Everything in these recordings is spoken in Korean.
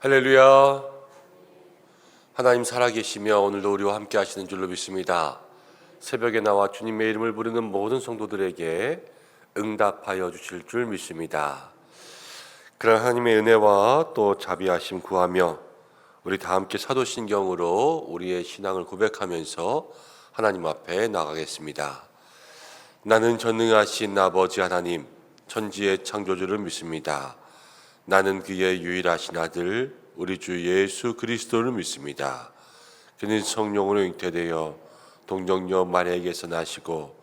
할렐루야. 하나님 살아계시며 오늘도 우리와 함께 하시는 줄로 믿습니다. 새벽에 나와 주님의 이름을 부르는 모든 성도들에게 응답하여 주실 줄 믿습니다. 그런 하나님의 은혜와 또 자비하심 구하며 우리 다 함께 사도신경으로 우리의 신앙을 고백하면서 하나님 앞에 나가겠습니다. 나는 전능하신 아버지 하나님, 천지의 창조주를 믿습니다. 나는 그의 유일하신 아들 우리 주 예수 그리스도를 믿습니다. 그는 성령으로 잉태되어 동정녀 마리아에게서 나시고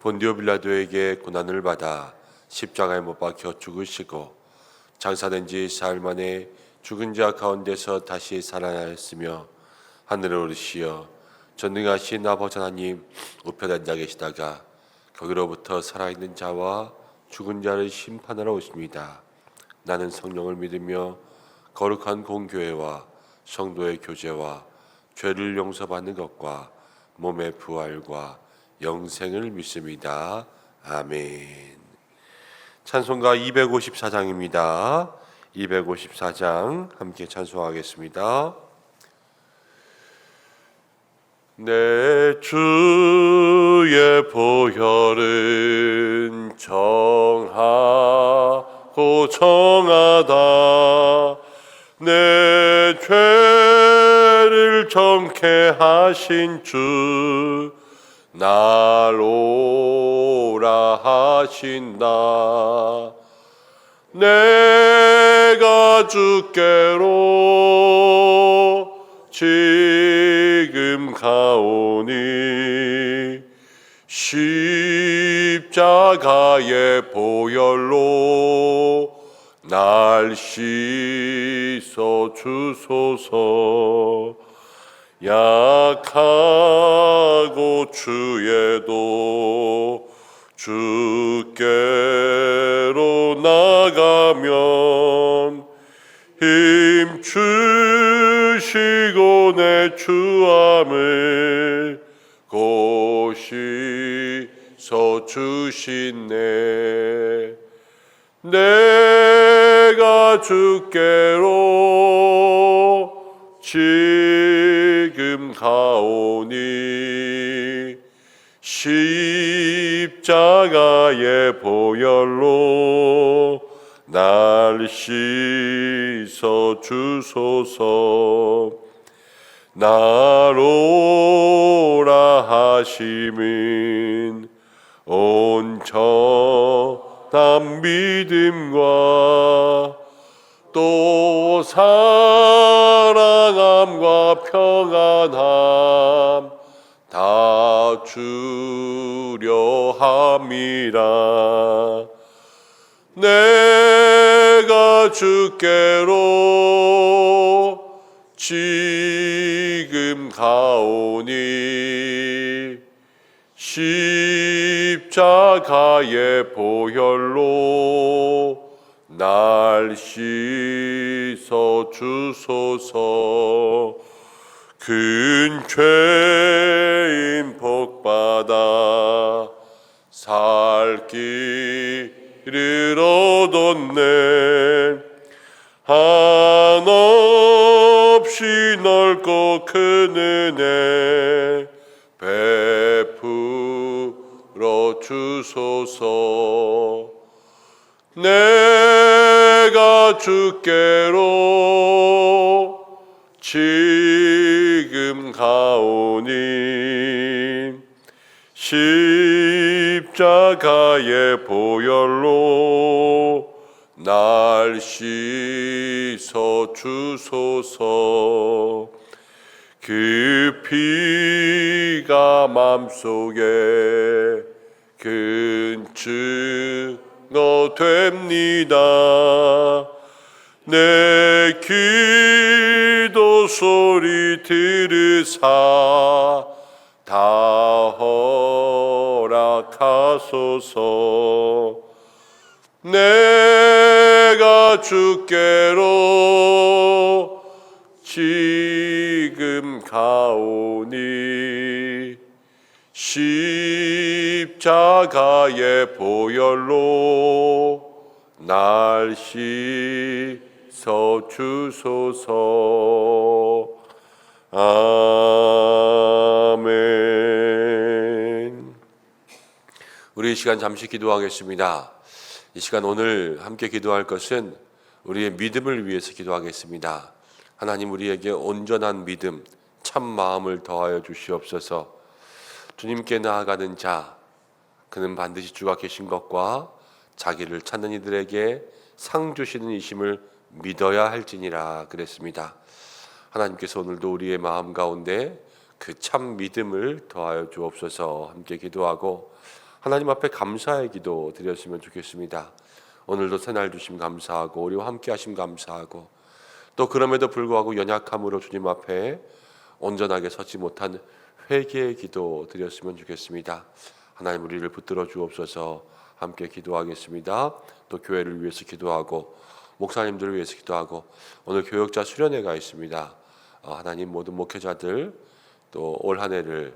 본디오 빌라도에게 고난을 받아 십자가에 못 박혀 죽으시고 장사된 지 사흘 만에 죽은 자 가운데서 다시 살아나셨으며 하늘에 오르시어 전능하신 아버지 하나님 우편에 앉아 계시다가 거기로부터 살아있는 자와 죽은 자를 심판하러 오십니다. 나는 성령을 믿으며 거룩한 공교회와 성도의 교제와 죄를 용서받는 것과 몸의 부활과 영생을 믿습니다. 아멘. 찬송가 254장입니다. 254장 함께 찬송하겠습니다. 내 주의 보혈은 정하고 정하다. 내 죄를 정케 하신 주 날 오라 하신다. 내가 주께로 지금 가오니 십자가의 보혈로 날 씻어 주소서. 약하고 추해도 주께로 나가면 힘 주시고 내 추함을 고시서 주시네. 내가 주께로 지금 가오니 십자가의 보혈로 날 씻어 주소서. 날 오라 하심은 온전한 믿음과 또 사랑함과 평안함 다 주려 함이라. 내가 주께로 지금 가오니 십자가의 보혈로 날 씻어 주소서. 큰 죄인 복받아 살 길을 얻었네. 한없이 넓고 큰 은혜 베풀어 주소서. 내가 주께로 지금 가오니 십자가의 보혈로 날 씻어 주소서. 그 피가 맘속에 큰 증거 됩니다. 내 기도 소리 들으사 다 허락하소서. 내가 주께로 지금 가오니 십자가의 보혈로 날 씻어 있어 주소서. 아멘. 우리 이 시간 잠시 기도하겠습니다. 이 시간 오늘 함께 기도할 것은 우리의 믿음을 위해서 기도하겠습니다. 하나님, 우리에게 온전한 믿음, 참 마음을 더하여 주시옵소서. 주님께 나아가는 자, 그는 반드시 주가 계신 것과 자기를 찾는 이들에게 상 주시는 이심을 믿어야 할지니라 그랬습니다. 하나님께서 오늘도 우리의 마음 가운데 그 참 믿음을 더하여 주옵소서. 함께 기도하고 하나님 앞에 감사의 기도 드렸으면 좋겠습니다. 오늘도 새날 주심 감사하고 우리와 함께 하심 감사하고, 또 그럼에도 불구하고 연약함으로 주님 앞에 온전하게 서지 못한 회개의 기도 드렸으면 좋겠습니다. 하나님, 우리를 붙들어 주옵소서. 함께 기도하겠습니다. 또 교회를 위해서 기도하고 목사님들을 위해서 기도하고, 오늘 교역자 수련회가 있습니다. 하나님, 모든 목회자들 또 올 한 해를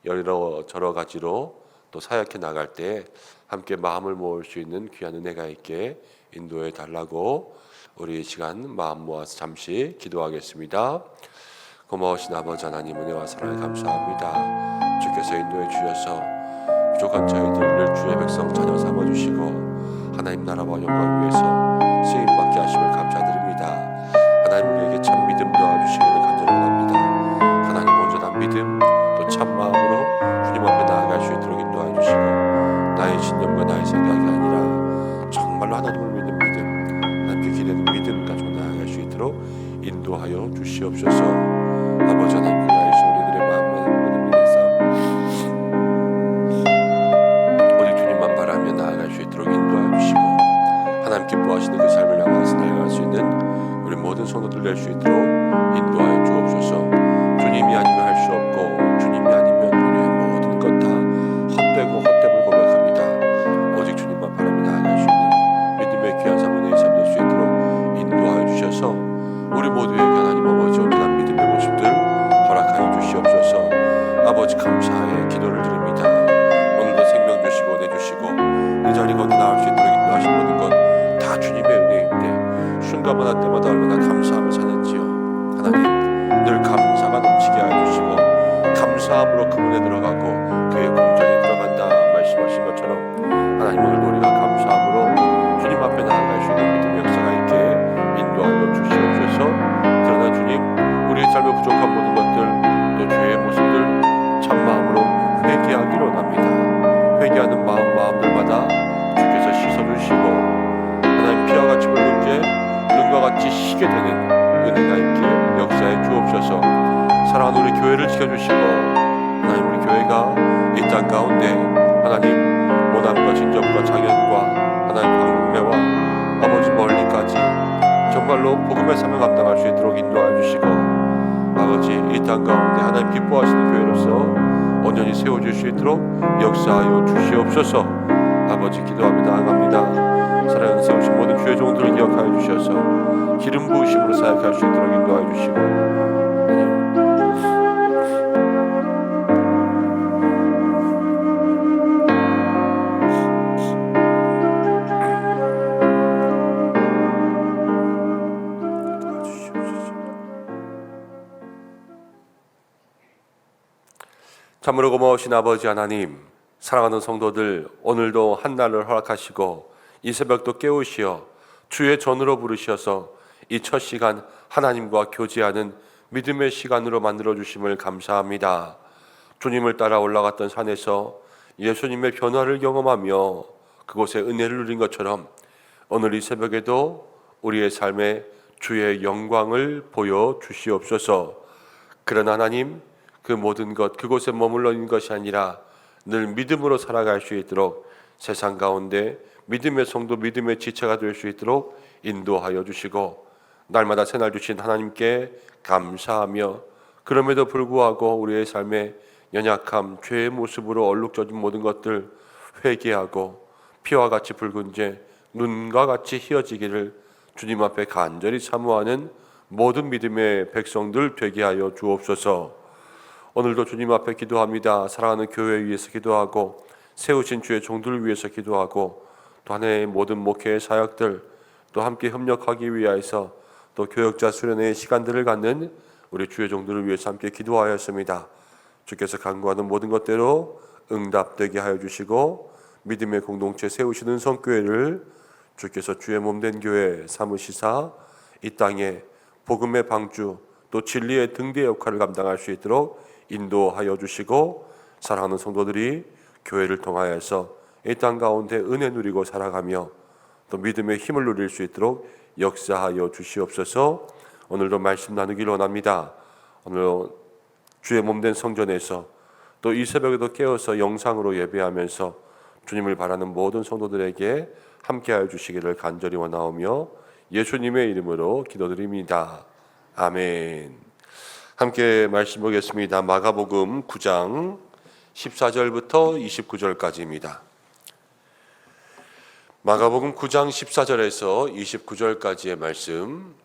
여러 가지로 또 사역해 나갈 때 함께 마음을 모을 수 있는 귀한 은혜가 있게 인도해 달라고 우리 시간 마음 모아서 잠시 기도하겠습니다. 고마우신 아버지 하나님, 은혜와 사랑에 감사합니다. 주께서 인도해 주셔서 부족한 저희들을 주의 백성 자녀 삼아주시고 하나님 나라와 영광 위해서 쓰임받게 하심을 감사드립니다. 하나님, 우리에게 참 믿음 도와주시기를 간절히 원합니다. 하나님, 온전한 믿음 또 참 마음으로 주님 앞에 나아갈 수 있도록 인도하여 주시고, 나의 신념과 나의 생각이 아니라 정말로 하나님을 믿는 믿음, 하나님께 기대는 믿음 가지고 나아갈 수 있도록 인도하여 주시옵소서. 아버지 하나님, 그리하여서 우리들의 마음을 모든 믿는 삶 오직 주님만 바라며 나아갈 수 있도록 인도하여 주시고, 하나님 기뻐하시는 그 삶을 향해서 나아갈 수 있는 우리 모든 성도들 될 수 있도록 인도하여 주옵소서. 주님이 아니면 할 수 없고, 주님이 아니면 우리의 모든 것 다 헛되고 헛됨을 고백합니다. 오직 주님만 바라며 나아갈 수 있는 믿음의 귀한 사모의 삶 될 수 있도록 인도하여 주셔서 우리 모두에게 하나님 아버지 온전한 믿음의 모습들 허락하여 주시옵소서. 아버지, 감사의 기도를 드립니다. 오늘도 생명 주시고 은혜 주시고 이 자리 건너 나올 수 있도록 인도하신 모든 것 다 주님의 은혜인데, 순간마다 때마다 얼마나 감사하며 사는지요. 하나님, 늘 감사가 넘치게 하여 주시고 감사함으로 그분에 들어가고 그의 궁전에 들어간다 말씀하신 것처럼, 하나님, 오늘도 우리가 감사함으로 주님 앞에 나아갈 수 있는 믿음의 역사가 있게 인도하여 주시옵소서. 그러나 주님, 우리의 삶에 부족한 모든 것들 또 죄의 모습들 참마음으로 회개하기로 원합니다. 회개하는 마음들마다 주께서 씻어주시고 하나님, 피와 같이 붉은 죄 눈과 같이 시게 되는 은혜가 있게 역사해 주옵소서. 사랑하는 우리 교회를 지켜주시고, 하나님, 우리 교회가 이 땅 가운데 하나님 모남과 진접과 장현과 하나님 광명과 아버지 멀리까지 정말로 복음의 삶을 감당할 수 있도록 인도하여 주시고, 아버지, 이 땅 가운데 하나님 기뻐하시는 교회로서 온전히 세워질 수 있도록 역사하여 주시옵소서. 아버지, 기도하며 나아갑니다. 사랑하는 세우신 모든 교회 종들을 기억하여 주셔서 기름 부으심으로 사역할 수 있도록 인도하여 주시고, 참으로 고마우신 아버지 하나님, 사랑하는 성도들, 오늘도 한날을 허락하시고 이 새벽도 깨우시어 주의 전으로 부르셔서 이 첫 시간 하나님과 교제하는 믿음의 시간으로 만들어 주심을 감사합니다. 주님을 따라 올라갔던 산에서 예수님의 변화를 경험하며 그곳에 은혜를 누린 것처럼, 오늘 이 새벽에도 우리의 삶에 주의 영광을 보여 주시옵소서. 그러나 하나님, 그 모든 것 그곳에 머물러 있는 것이 아니라 늘 믿음으로 살아갈 수 있도록 세상 가운데 믿음의 성도, 믿음의 지체가 될 수 있도록 인도하여 주시고, 날마다 새날 주신 하나님께 감사하며, 그럼에도 불구하고 우리의 삶에 연약함, 죄의 모습으로 얼룩져진 모든 것들 회개하고 피와 같이 붉은 죄, 눈과 같이 희어지기를 주님 앞에 간절히 사모하는 모든 믿음의 백성들 되게 하여 주옵소서. 오늘도 주님 앞에 기도합니다. 사랑하는 교회 위해서 기도하고 세우신 주의 종들을 위해서 기도하고 또 한 해의 모든 목회의 사역들 또 함께 협력하기 위하여서 또 교역자 수련회의 시간들을 갖는 우리 주의 종들을 위해서 함께 기도하였습니다. 주께서 간구하는 모든 것대로 응답되게 하여 주시고 믿음의 공동체 세우시는 성교회를 주께서 주의 몸된 교회 삼으시사 이 땅에 복음의 방주 또 진리의 등대 역할을 감당할 수 있도록 인도하여 주시고 사랑하는 성도들이 교회를 통하여서 이 땅 가운데 은혜 누리고 살아가며 또 믿음의 힘을 누릴 수 있도록 역사하여 주시옵소서. 오늘도 말씀 나누길 원합니다. 오늘 주의 몸된 성전에서 또 이 새벽에도 깨어서 영상으로 예배하면서 주님을 바라는 모든 성도들에게 함께하여 주시기를 간절히 원하오며 예수님의 이름으로 기도드립니다. 아멘. 함께 말씀 보겠습니다. 마가복음 9장 14절부터 29절까지입니다. 마가복음 9장 14절에서 29절까지의 말씀,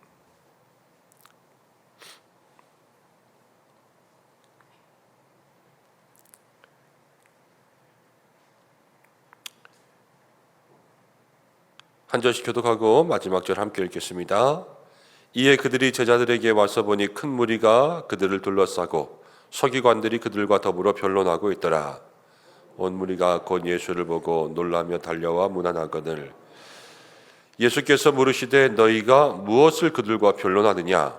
한 절씩 교독하고 마지막 절 함께 읽겠습니다. 이에 그들이 제자들에게 와서 보니 큰 무리가 그들을 둘러싸고 서기관들이 그들과 더불어 변론하고 있더라. 온 무리가 곧 예수를 보고 놀라며 달려와 문안하거늘 예수께서 물으시되 너희가 무엇을 그들과 변론하느냐?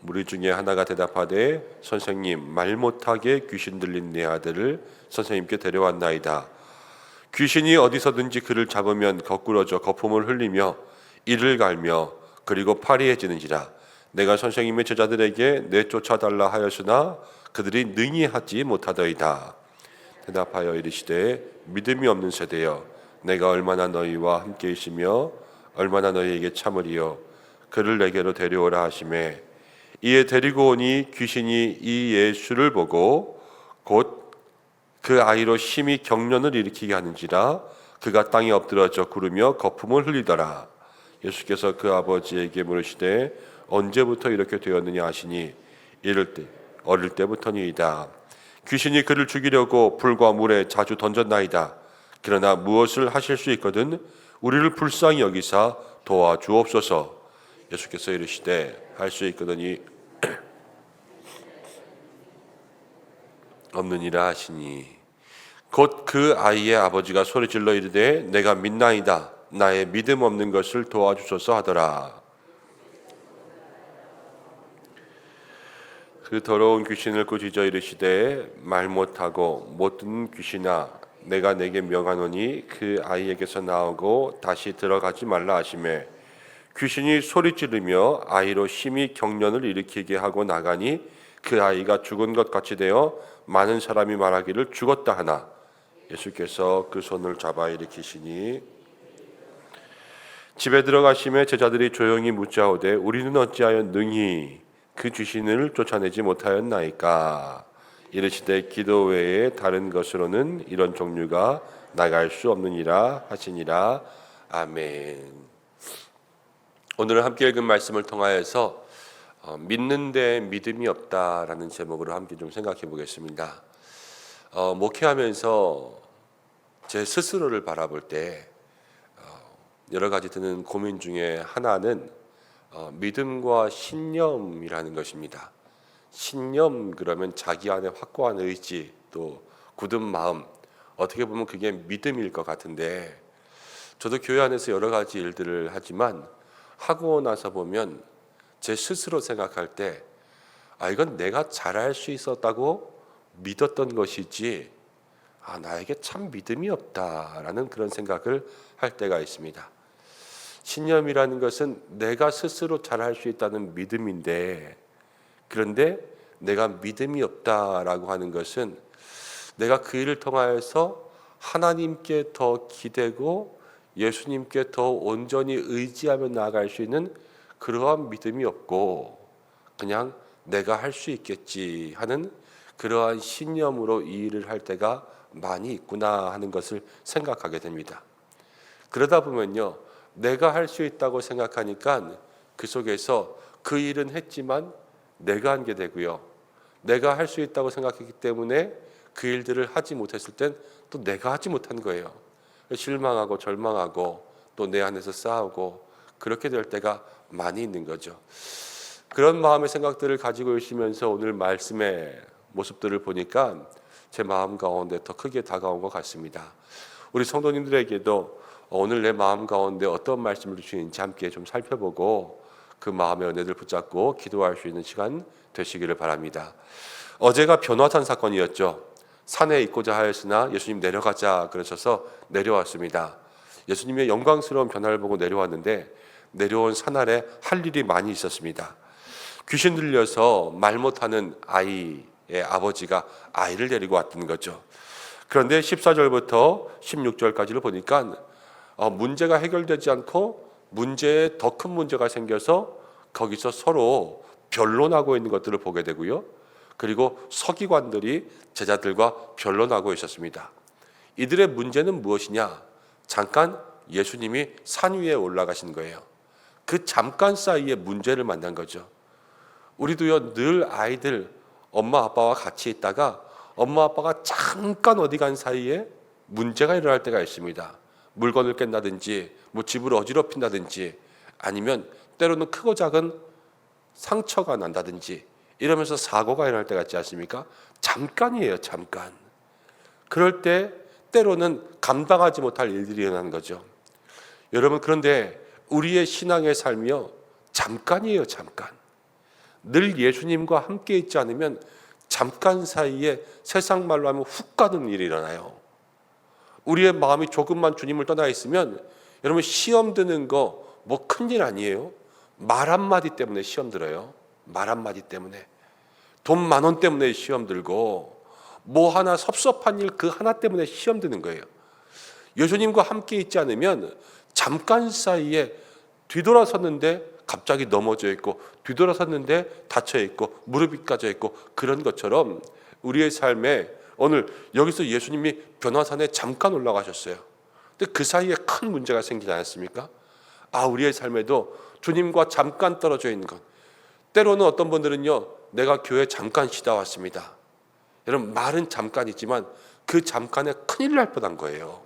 무리 중에 하나가 대답하되 선생님, 말 못하게 귀신 들린 내 아들을 선생님께 데려왔나이다. 귀신이 어디서든지 그를 잡으면 거꾸러져 거품을 흘리며 이를 갈며 그리고 파리해지는지라. 내가 선생님의 제자들에게 내쫓아달라 하였으나 그들이 능히 하지 못하더이다. 대답하여 이르시되 믿음이 없는 세대여, 내가 얼마나 너희와 함께 있으며 얼마나 너희에게 참으리요. 그를 내게로 데려오라 하시매 이에 데리고 오니 귀신이 이 예수를 보고 곧 그 아이로 심히 경련을 일으키게 하는지라. 그가 땅에 엎드러져 구르며 거품을 흘리더라. 예수께서 그 아버지에게 물으시되 언제부터 이렇게 되었느냐 하시니 이를 때 어릴 때부터니이다. 귀신이 그를 죽이려고 불과 물에 자주 던졌나이다. 그러나 무엇을 하실 수 있거든 우리를 불쌍히 여기사 도와주옵소서. 예수께서 이르시되 할 수 있거든이 없느니라 하시니 곧 그 아이의 아버지가 소리질러 이르되 내가 믿나이다. 나의 믿음 없는 것을 도와주소서 하더라. 그 더러운 귀신을 꾸짖어 이르시되 말 못하고 못 듣는 귀신아, 내가 내게 명하노니 그 아이에게서 나오고 다시 들어가지 말라 하시매 귀신이 소리 지르며 아이로 심히 경련을 일으키게 하고 나가니 그 아이가 죽은 것 같이 되어 많은 사람이 말하기를 죽었다 하나 예수께서 그 손을 잡아 일으키시니 집에 들어가시매 제자들이 조용히 묻자오되 우리는 어찌하여 능히 그 귀신을 쫓아내지 못하였나이까? 이르시되 기도 외에 다른 것으로는 이런 종류가 나갈 수 없느니라 하시니라. 아멘. 오늘 함께 읽은 말씀을 통하여서 믿는데 믿음이 없다라는 제목으로 함께 좀 생각해 보겠습니다. 목회하면서 제 스스로를 바라볼 때 여러 가지 드는 고민 중에 하나는 믿음과 신념이라는 것입니다. 신념 그러면 자기 안에 확고한 의지 또 굳은 마음, 어떻게 보면 그게 믿음일 것 같은데 저도 교회 안에서 여러 가지 일들을 하지만 하고 나서 보면 제 스스로 생각할 때 이건 내가 잘할 수 있었다고 믿었던 것이지 나에게 참 믿음이 없다라는 그런 생각을 할 때가 있습니다. 신념이라는 것은 내가 스스로 잘할 수 있다는 믿음인데 그런데 내가 믿음이 없다라고 하는 것은 내가 그 일을 통하여서 하나님께 더 기대고 예수님께 더 온전히 의지하며 나아갈 수 있는 그러한 믿음이 없고 그냥 내가 할 수 있겠지 하는 그러한 신념으로 이 일을 할 때가 많이 있구나 하는 것을 생각하게 됩니다. 그러다 보면요, 내가 할 수 있다고 생각하니까 그 속에서 그 일은 했지만 내가 한 게 되고요, 내가 할 수 있다고 생각했기 때문에 그 일들을 하지 못했을 땐 또 내가 하지 못한 거예요. 실망하고 절망하고 또 내 안에서 싸우고 그렇게 될 때가 많이 있는 거죠. 그런 마음의 생각들을 가지고 있으면서 오늘 말씀의 모습들을 보니까 제 마음 가운데 더 크게 다가온 것 같습니다. 우리 성도님들에게도 오늘 내 마음 가운데 어떤 말씀을 주시는지 함께 좀 살펴보고 그 마음의 은혜를 붙잡고 기도할 수 있는 시간 되시기를 바랍니다. 어제가 변화산 사건이었죠. 산에 있고자 하였으나 예수님 내려가자 그러셔서 내려왔습니다. 예수님의 영광스러운 변화를 보고 내려왔는데 내려온 산 아래 할 일이 많이 있었습니다. 귀신 들려서 말 못하는 아이의 아버지가 아이를 데리고 왔던 거죠. 그런데 14절부터 16절까지를 보니까 문제가 해결되지 않고 문제에 더 큰 문제가 생겨서 거기서 서로 변론하고 있는 것들을 보게 되고요. 그리고 서기관들이 제자들과 변론하고 있었습니다. 이들의 문제는 무엇이냐? 잠깐 예수님이 산 위에 올라가신 거예요. 그 잠깐 사이에 문제를 만난 거죠. 우리도요, 늘 아이들 엄마 아빠와 같이 있다가 엄마 아빠가 잠깐 어디 간 사이에 문제가 일어날 때가 있습니다. 물건을 깬다든지 뭐 집을 어지럽힌다든지 아니면 때로는 크고 작은 상처가 난다든지 이러면서 사고가 일어날 때가 있지 않습니까? 잠깐이에요, 잠깐. 그럴 때 때로는 감당하지 못할 일들이 일어나는 거죠. 여러분, 그런데 우리의 신앙의 삶이요, 잠깐이에요, 잠깐. 늘 예수님과 함께 있지 않으면 잠깐 사이에 세상 말로 하면 훅 가는 일이 일어나요. 우리의 마음이 조금만 주님을 떠나 있으면 여러분 시험 드는 거 뭐 큰일 아니에요. 말 한마디 때문에 시험 들어요. 말 한마디 때문에. 돈 10,000원 때문에 시험 들고 뭐 하나 섭섭한 일 그 하나 때문에 시험 드는 거예요. 예수님과 함께 있지 않으면 잠깐 사이에 뒤돌아섰는데 갑자기 넘어져 있고 뒤돌아섰는데 다쳐 있고 무릎이 까져 있고 그런 것처럼 우리의 삶에 오늘 여기서 예수님이 변화산에 잠깐 올라가셨어요. 근데 그 사이에 큰 문제가 생기지 않았습니까? 우리의 삶에도 주님과 잠깐 떨어져 있는 것. 때로는 어떤 분들은요, 내가 교회 잠깐 쉬다 왔습니다. 여러분, 말은 잠깐이지만 그 잠깐에 큰일 날 뻔한 거예요.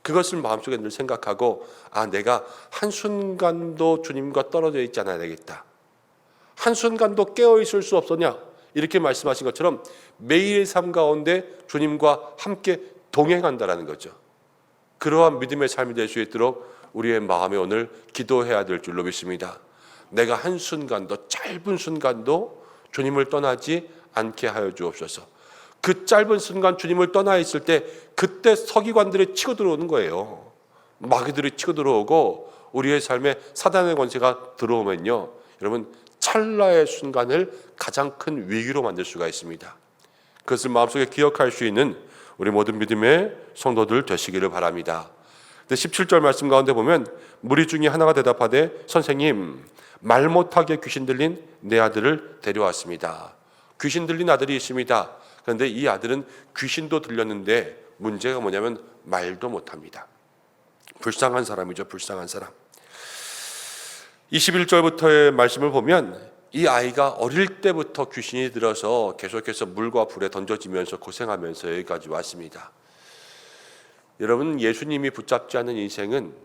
그것을 마음속에 늘 생각하고 내가 한순간도 주님과 떨어져 있지 않아야 되겠다. 한순간도 깨어있을 수 없었냐? 이렇게 말씀하신 것처럼 매일의 삶 가운데 주님과 함께 동행한다라는 거죠. 그러한 믿음의 삶이 될 수 있도록 우리의 마음에 오늘 기도해야 될 줄로 믿습니다. 내가 한순간도 짧은 순간도 주님을 떠나지 않게 하여 주옵소서. 그 짧은 순간 주님을 떠나 있을 때 그때 서기관들이 치고 들어오는 거예요. 마귀들이 치고 들어오고 우리의 삶에 사단의 권세가 들어오면요, 여러분 찰나의 순간을 가장 큰 위기로 만들 수가 있습니다. 그것을 마음속에 기억할 수 있는 우리 모든 믿음의 성도들 되시기를 바랍니다. 17절 말씀 가운데 보면 무리 중에 하나가 대답하되 선생님, 말 못하게 귀신 들린 내 아들을 데려왔습니다. 귀신 들린 아들이 있습니다. 그런데 이 아들은 귀신도 들렸는데 문제가 뭐냐면 말도 못합니다. 불쌍한 사람이죠. 불쌍한 사람. 21절부터의 말씀을 보면 이 아이가 어릴 때부터 귀신이 들어서 계속해서 물과 불에 던져지면서 고생하면서 여기까지 왔습니다. 여러분, 예수님이 붙잡지 않은 인생은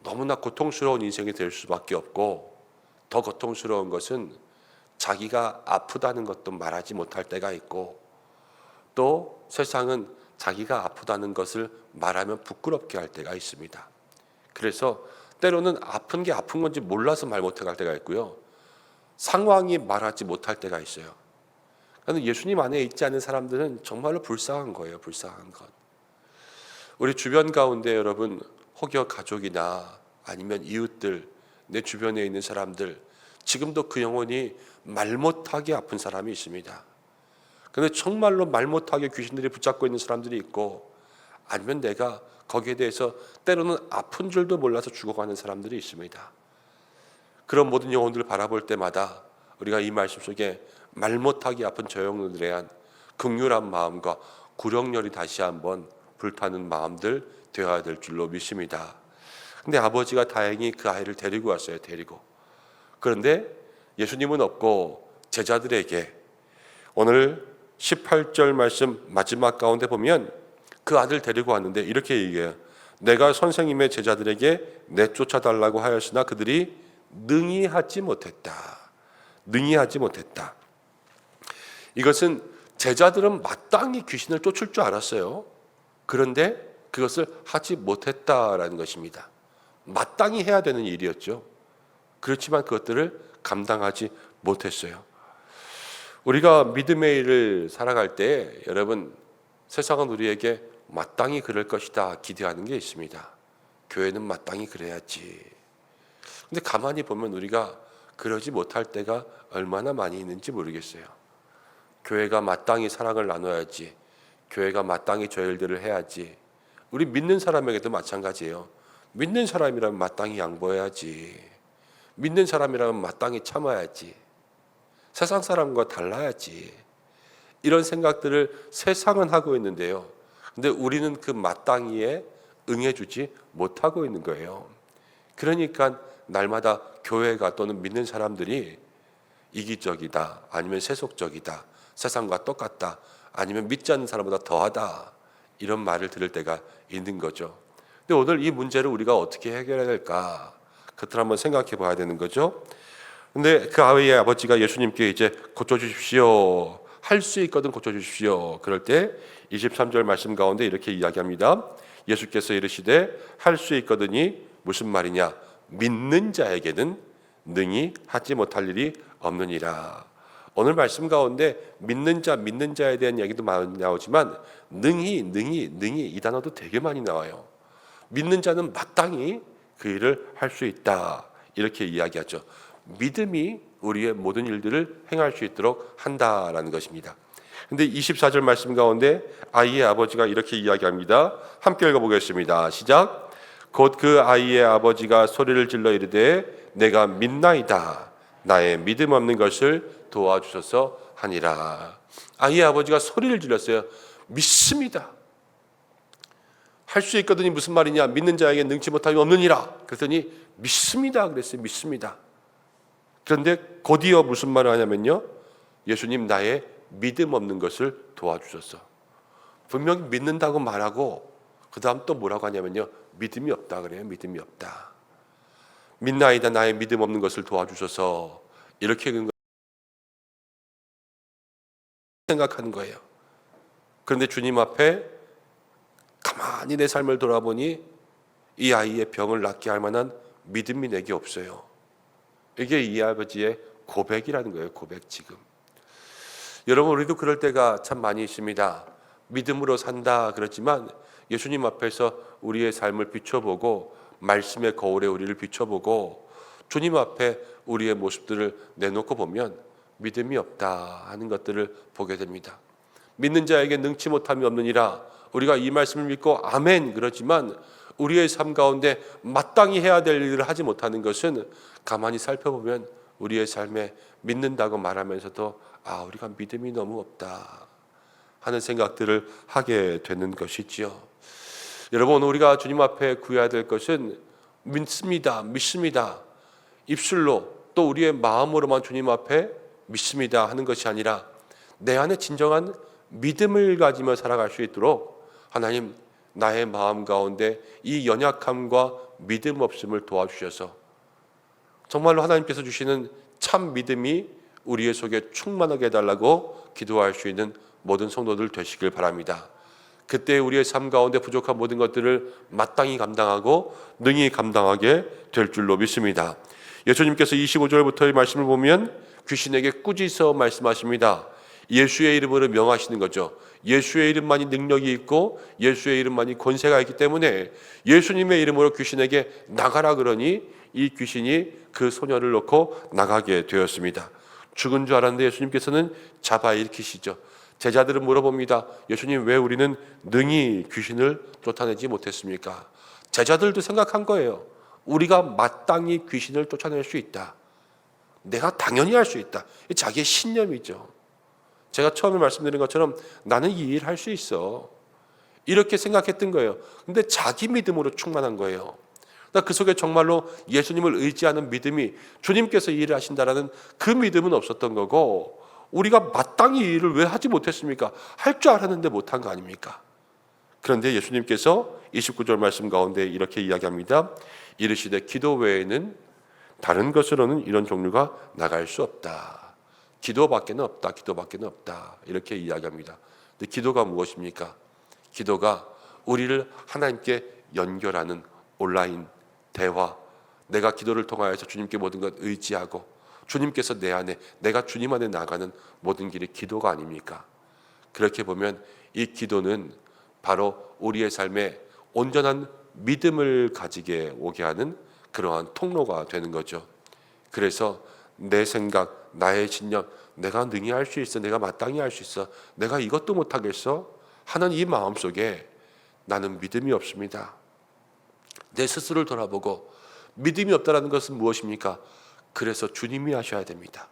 너무나 고통스러운 인생이 될 수밖에 없고, 더 고통스러운 것은 자기가 아프다는 것도 말하지 못할 때가 있고, 또 세상은 자기가 아프다는 것을 말하면 부끄럽게 할 때가 있습니다. 그래서 때로는 아픈 게 아픈 건지 몰라서 말 못할 때가 있고요, 상황이 말하지 못할 때가 있어요. 그런데 예수님 안에 있지 않은 사람들은 정말로 불쌍한 거예요. 불쌍한 것. 우리 주변 가운데 여러분, 혹여 가족이나 아니면 이웃들, 내 주변에 있는 사람들, 지금도 그 영혼이 말 못하게 아픈 사람이 있습니다. 그런데 정말로 말 못하게 귀신들이 붙잡고 있는 사람들이 있고, 아니면 내가 거기에 대해서 때로는 아픈 줄도 몰라서 죽어가는 사람들이 있습니다. 그런 모든 영혼들을 바라볼 때마다 우리가 이 말씀 속에 말 못하게 아픈 저 영혼들에 대한 긍휼한 마음과 구령열이 다시 한번 불타는 마음들 되어야 될 줄로 믿습니다. 근데 아버지가 다행히 그 아이를 데리고 왔어요. 데리고. 그런데 예수님은 없고 제자들에게 오늘 18절 말씀 마지막 가운데 보면 그 아들 데리고 왔는데 이렇게 얘기해요. 내가 선생님의 제자들에게 내쫓아달라고 하였으나 그들이 능히 하지 못했다. 능히 하지 못했다. 이것은 제자들은 마땅히 귀신을 쫓을 줄 알았어요. 그런데 그것을 하지 못했다라는 것입니다. 마땅히 해야 되는 일이었죠. 그렇지만 그것들을 감당하지 못했어요. 우리가 믿음의 일을 살아갈 때 여러분, 세상은 우리에게 마땅히 그럴 것이다 기대하는 게 있습니다. 교회는 마땅히 그래야지. 근데 가만히 보면 우리가 그러지 못할 때가 얼마나 많이 있는지 모르겠어요. 교회가 마땅히 사랑을 나눠야지. 교회가 마땅히 저 일들을 해야지. 우리 믿는 사람에게도 마찬가지예요. 믿는 사람이라면 마땅히 양보해야지. 믿는 사람이라면 마땅히 참아야지. 세상 사람과 달라야지. 이런 생각들을 세상은 하고 있는데요. 근데 우리는 그 마땅히에 응해주지 못하고 있는 거예요. 그러니까 날마다 교회가 또는 믿는 사람들이 이기적이다, 아니면 세속적이다, 세상과 똑같다, 아니면 믿지 않는 사람보다 더하다, 이런 말을 들을 때가 있는 거죠. 근데 오늘 이 문제를 우리가 어떻게 해결해야 될까? 그것을 한번 생각해 봐야 되는 거죠. 근데 그 아이의 아버지가 예수님께 이제 고쳐주십시오, 할 수 있거든 고쳐주십시오. 그럴 때 23절 말씀 가운데 이렇게 이야기합니다. 예수께서 이르시되 할 수 있거든이 무슨 말이냐? 믿는 자에게는 능히 하지 못할 일이 없느니라. 오늘 말씀 가운데 믿는 자에 대한 이야기도 많이 나오지만 능히 이 단어도 되게 많이 나와요. 믿는 자는 마땅히 그 일을 할 수 있다, 이렇게 이야기하죠. 믿음이 우리의 모든 일들을 행할 수 있도록 한다라는 것입니다. 근데 24절 말씀 가운데 아이의 아버지가 이렇게 이야기합니다. 함께 읽어보겠습니다. 시작. 곧 그 아이의 아버지가 소리를 질러 이르되 내가 믿나이다. 나의 믿음 없는 것을 도와주셔서 하니라. 아이의 아버지가 소리를 질렀어요. 믿습니다. 할 수 있거든이 무슨 말이냐? 믿는 자에게 능치 못함이 없느니라. 그랬더니 믿습니다 그랬어요. 믿습니다. 그런데 곧이어 무슨 말을 하냐면요, 예수님 나의 믿음 없는 것을 도와주셨어. 분명히 믿는다고 말하고 그 다음 또 뭐라고 하냐면요, 믿음이 없다 그래요. 믿음이 없다. 믿나이다. 나의 믿음 없는 것을 도와주셔서, 이렇게 생각하는 거예요. 그런데 주님 앞에 가만히 내 삶을 돌아보니 이 아이의 병을 낫게 할 만한 믿음이 내게 없어요. 이게 이 아버지의 고백이라는 거예요. 고백. 지금 여러분, 우리도 그럴 때가 참 많이 있습니다. 믿음으로 산다 그렇지만 예수님 앞에서 우리의 삶을 비춰보고 말씀의 거울에 우리를 비춰보고 주님 앞에 우리의 모습들을 내놓고 보면 믿음이 없다 하는 것들을 보게 됩니다. 믿는 자에게 능치 못함이 없느니라. 우리가 이 말씀을 믿고 아멘 그러지만 우리의 삶 가운데 마땅히 해야 될 일을 하지 못하는 것은 가만히 살펴보면 우리의 삶에 믿는다고 말하면서도 우리가 믿음이 너무 없다 하는 생각들을 하게 되는 것이지요. 여러분, 우리가 주님 앞에 구해야 될 것은 믿습니다, 믿습니다, 입술로 또 우리의 마음으로만 주님 앞에 믿습니다 하는 것이 아니라 내 안에 진정한 믿음을 가지며 살아갈 수 있도록 하나님, 나의 마음 가운데 이 연약함과 믿음 없음을 도와주셔서 정말로 하나님께서 주시는 참 믿음이 우리의 속에 충만하게 해달라고 기도할 수 있는 모든 성도들 되시길 바랍니다. 그때 우리의 삶 가운데 부족한 모든 것들을 마땅히 감당하고 능히 감당하게 될 줄로 믿습니다. 예수님께서 25절부터의 말씀을 보면 귀신에게 꾸짖어 말씀하십니다. 예수의 이름으로 명하시는 거죠. 예수의 이름만이 능력이 있고 예수의 이름만이 권세가 있기 때문에 예수님의 이름으로 귀신에게 나가라 그러니 이 귀신이 그 소녀를 놓고 나가게 되었습니다. 죽은 줄 알았는데 예수님께서는 잡아 일으키시죠. 제자들은 물어봅니다. 예수님, 왜 우리는 능히 귀신을 쫓아내지 못했습니까? 제자들도 생각한 거예요. 우리가 마땅히 귀신을 쫓아낼 수 있다. 내가 당연히 할 수 있다. 자기의 신념이죠. 제가 처음에 말씀드린 것처럼 나는 이 일 할 수 있어, 이렇게 생각했던 거예요. 근데 자기 믿음으로 충만한 거예요. 그 속에 정말로 예수님을 의지하는 믿음이, 주님께서 이 일을 하신다라는 그 믿음은 없었던 거고, 우리가 마땅히 이 일을 왜 하지 못했습니까? 할 줄 알았는데 못한 거 아닙니까? 그런데 예수님께서 29절 말씀 가운데 이렇게 이야기합니다. 이르시되 기도 외에는 다른 것으로는 이런 종류가 나갈 수 없다. 기도밖에는 없다. 기도밖에는 없다. 이렇게 이야기합니다. 근데 기도가 무엇입니까? 기도가 우리를 하나님께 연결하는 온라인 대화, 내가 기도를 통하여서 주님께 모든 것 의지하고 주님께서 내 안에, 내가 주님 안에 나가는 모든 길이 기도가 아닙니까? 그렇게 보면 이 기도는 바로 우리의 삶에 온전한 믿음을 가지게 오게 하는 그러한 통로가 되는 거죠. 그래서 내 생각, 나의 신념, 내가 능히 할 수 있어, 내가 마땅히 할 수 있어, 내가 이것도 못하겠어 하는 이 마음속에 나는 믿음이 없습니다. 내 스스로를 돌아보고 믿음이 없다는 것은 무엇입니까? 그래서 주님이 하셔야 됩니다.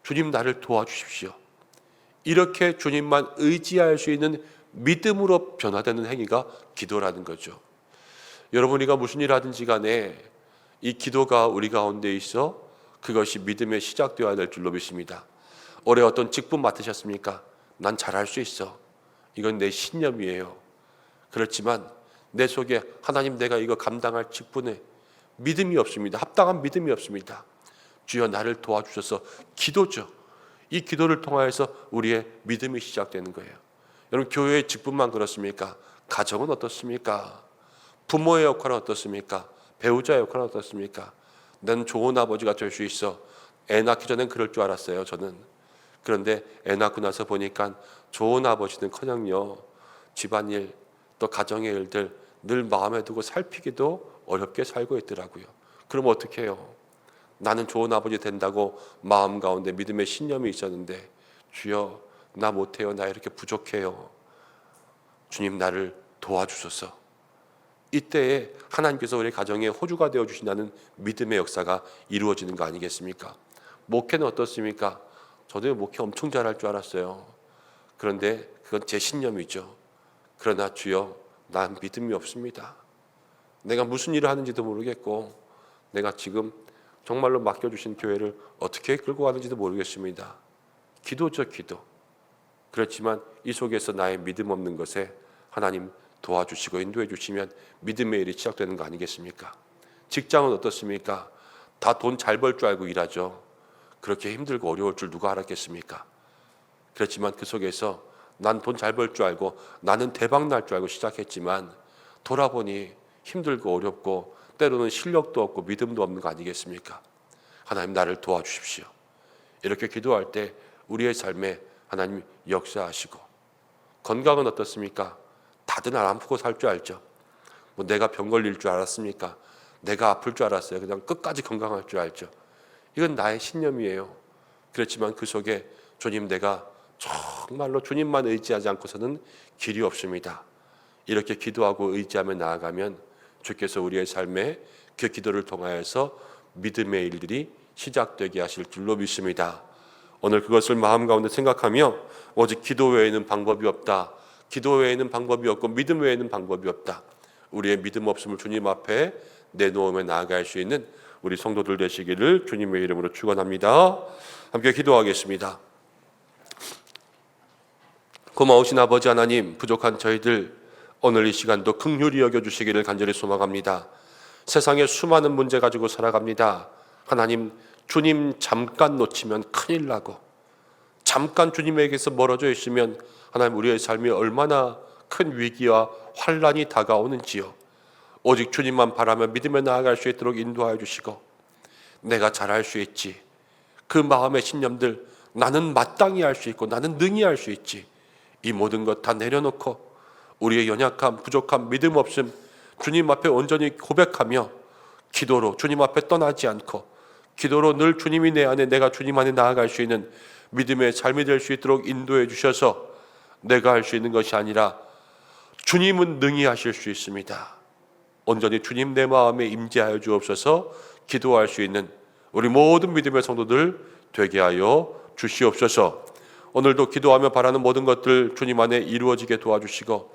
주님 나를 도와주십시오. 이렇게 주님만 의지할 수 있는 믿음으로 변화되는 행위가 기도라는 거죠. 여러분, 우리가 무슨 일 하든지 간에 이 기도가 우리 가운데 있어 그것이 믿음의 시작되어야 될 줄로 믿습니다. 올해 어떤 직분 맡으셨습니까? 난 잘할 수 있어. 이건 내 신념이에요. 그렇지만 내 속에 하나님, 내가 이거 감당할 직분에 믿음이 없습니다. 합당한 믿음이 없습니다. 주여 나를 도와주셔서 기도죠. 이 기도를 통하여서 우리의 믿음이 시작되는 거예요. 여러분, 교회의 직분만 그렇습니까? 가정은 어떻습니까? 부모의 역할은 어떻습니까? 배우자의 역할은 어떻습니까? 난 좋은 아버지가 될 수 있어. 애 낳기 전엔 그럴 줄 알았어요, 저는. 그런데 애 낳고 나서 보니까 좋은 아버지는커녕요, 집안일 또 가정의 일들 늘 마음에 두고 살피기도 어렵게 살고 있더라고요. 그럼 어떻게 해요? 나는 좋은 아버지 된다고 마음 가운데 믿음의 신념이 있었는데, 주여 나 못해요, 나 이렇게 부족해요, 주님 나를 도와주소서. 이때에 하나님께서 우리 가정의 호주가 되어주신다는 믿음의 역사가 이루어지는 거 아니겠습니까? 목회는 어떻습니까? 저도 목회 엄청 잘할 줄 알았어요. 그런데 그건 제 신념이죠. 그러나 주여 난 믿음이 없습니다. 내가 무슨 일을 하는지도 모르겠고, 내가 지금 정말로 맡겨주신 교회를 어떻게 끌고 가는지도 모르겠습니다. 기도죠, 기도. 그렇지만 이 속에서 나의 믿음 없는 것에 하나님 도와주시고 인도해 주시면 믿음의 일이 시작되는 거 아니겠습니까? 직장은 어떻습니까? 다 돈 잘 벌 줄 알고 일하죠. 그렇게 힘들고 어려울 줄 누가 알았겠습니까? 그렇지만 그 속에서 난 돈 잘 벌 줄 알고 나는 대박 날 줄 알고 시작했지만 돌아보니 힘들고 어렵고 때로는 실력도 없고 믿음도 없는 거 아니겠습니까? 하나님 나를 도와주십시오. 이렇게 기도할 때 우리의 삶에 하나님 역사하시고, 건강은 어떻습니까? 다들 안 아프고 살 줄 알죠. 뭐 내가 병 걸릴 줄 알았습니까? 내가 아플 줄 알았어요. 그냥 끝까지 건강할 줄 알죠. 이건 나의 신념이에요. 그렇지만 그 속에 주님, 내가 정말로 주님만 의지하지 않고서는 길이 없습니다. 이렇게 기도하고 의지하며 나아가면 주께서 우리의 삶에 그 기도를 통하여서 믿음의 일들이 시작되게 하실 줄로 믿습니다. 오늘 그것을 마음 가운데 생각하며 오직 기도 외에는 방법이 없다. 기도 외에는 방법이 없고 믿음 외에는 방법이 없다. 우리의 믿음 없음을 주님 앞에 내놓으며 나아갈 수 있는 우리 성도들 되시기를 주님의 이름으로 축원합니다. 함께 기도하겠습니다. 고마우신 아버지 하나님, 부족한 저희들 오늘 이 시간도 긍휼히 여겨주시기를 간절히 소망합니다. 세상에 수많은 문제 가지고 살아갑니다. 하나님, 주님 잠깐 놓치면 큰일 나고, 잠깐 주님에게서 멀어져 있으면 하나님 우리의 삶이 얼마나 큰 위기와 환란이 다가오는지요. 오직 주님만 바라며 믿으며 나아갈 수 있도록 인도하여 주시고, 내가 잘할 수 있지, 그 마음의 신념들, 나는 마땅히 할 수 있고 나는 능히 할 수 있지, 이 모든 것 다 내려놓고 우리의 연약함, 부족함, 믿음 없음 주님 앞에 온전히 고백하며 기도로 주님 앞에 떠나지 않고, 기도로 늘 주님이 내 안에, 내가 주님 안에 나아갈 수 있는 믿음의 삶이 될 수 있도록 인도해 주셔서, 내가 할 수 있는 것이 아니라 주님은 능히 하실 수 있습니다. 온전히 주님 내 마음에 임재하여 주옵소서. 기도할 수 있는 우리 모든 믿음의 성도들 되게 하여 주시옵소서. 오늘도 기도하며 바라는 모든 것들 주님 안에 이루어지게 도와주시고,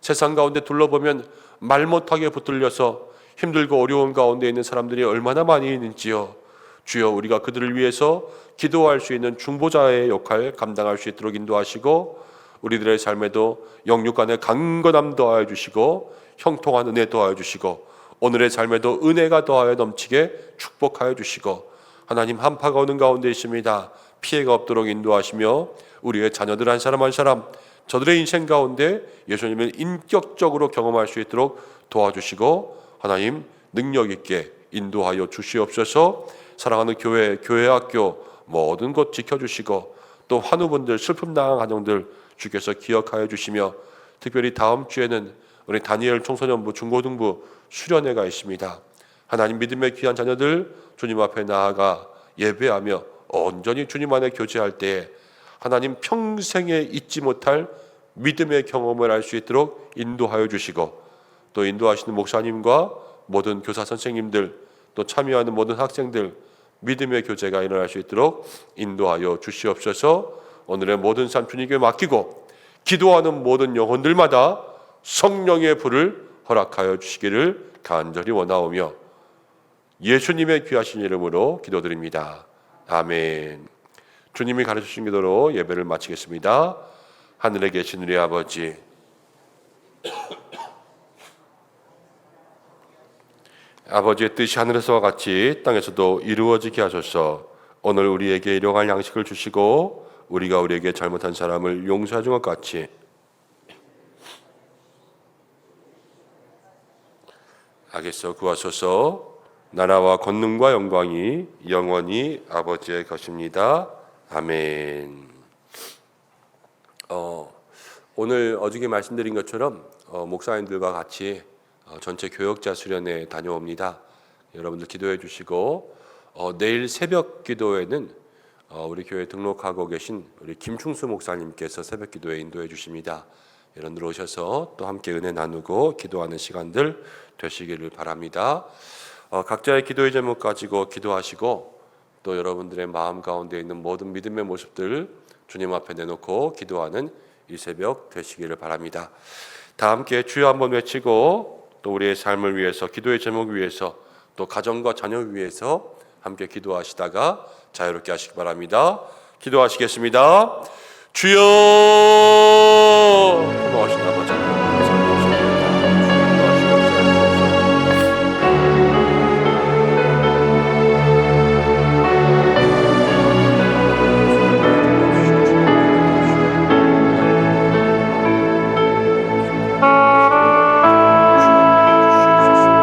세상 가운데 둘러보면 말 못하게 붙들려서 힘들고 어려운 가운데 있는 사람들이 얼마나 많이 있는지요. 주여, 우리가 그들을 위해서 기도할 수 있는 중보자의 역할 감당할 수 있도록 인도하시고, 우리들의 삶에도 영육 간의 강건함 더하여 주시고 형통한 은혜 더하여 주시고 오늘의 삶에도 은혜가 더하여 넘치게 축복하여 주시고, 하나님 한파가 오는 가운데 있습니다. 피해가 없도록 인도하시며 우리의 자녀들 한 사람 한 사람 저들의 인생 가운데 예수님을 인격적으로 경험할 수 있도록 도와주시고, 하나님 능력 있게 인도하여 주시옵소서. 사랑하는 교회 학교 모든 곳 지켜주시고, 또 환우분들 슬픔 당한 가정들 주께서 기억하여 주시며, 특별히 다음 주에는 우리 다니엘 청소년부 중고등부 수련회가 있습니다. 하나님 믿음의 귀한 자녀들 주님 앞에 나아가 예배하며 온전히 주님 안에 교제할 때에 하나님 평생에 잊지 못할 믿음의 경험을 할 수 있도록 인도하여 주시고, 또 인도하시는 목사님과 모든 교사 선생님들, 또 참여하는 모든 학생들 믿음의 교제가 일어날 수 있도록 인도하여 주시옵소서. 오늘의 모든 삶 주님께 맡기고, 기도하는 모든 영혼들마다 성령의 불을 허락하여 주시기를 간절히 원하오며 예수님의 귀하신 이름으로 기도드립니다. 아멘. 주님이 가르쳐주신 기도로 예배를 마치겠습니다. 하늘에 계신 우리 아버지, 아버지의 뜻이 하늘에서와 같이 땅에서도 이루어지게 하소서. 오늘 우리에게 일용할 양식을 주시고, 우리가 우리에게 잘못한 사람을 용서해 준 것 같이 악에서 구하소서. 나라와 권능과 영광이 영원히 아버지의 것입니다. 아멘. 오늘 어저께 말씀드린 것처럼 목사님들과 같이 전체 교역자 수련회 다녀옵니다. 여러분들 기도해 주시고, 내일 새벽 기도회는 우리 교회 등록하고 계신 우리 김충수 목사님께서 새벽 기도에 인도해 주십니다. 여러분들 오셔서 또 함께 은혜 나누고 기도하는 시간들 되시기를 바랍니다. 각자의 기도의 제목 가지고 기도하시고, 또 여러분들의 마음 가운데 있는 모든 믿음의 모습들 주님 앞에 내놓고 기도하는 이 새벽 되시기를 바랍니다. 다 함께 주여 한번 외치고, 또 우리의 삶을 위해서, 기도의 제목 위해서, 또 가정과 자녀 위해서 함께 기도하시다가 자유롭게 하시기 바랍니다. 기도하시겠습니다. 주여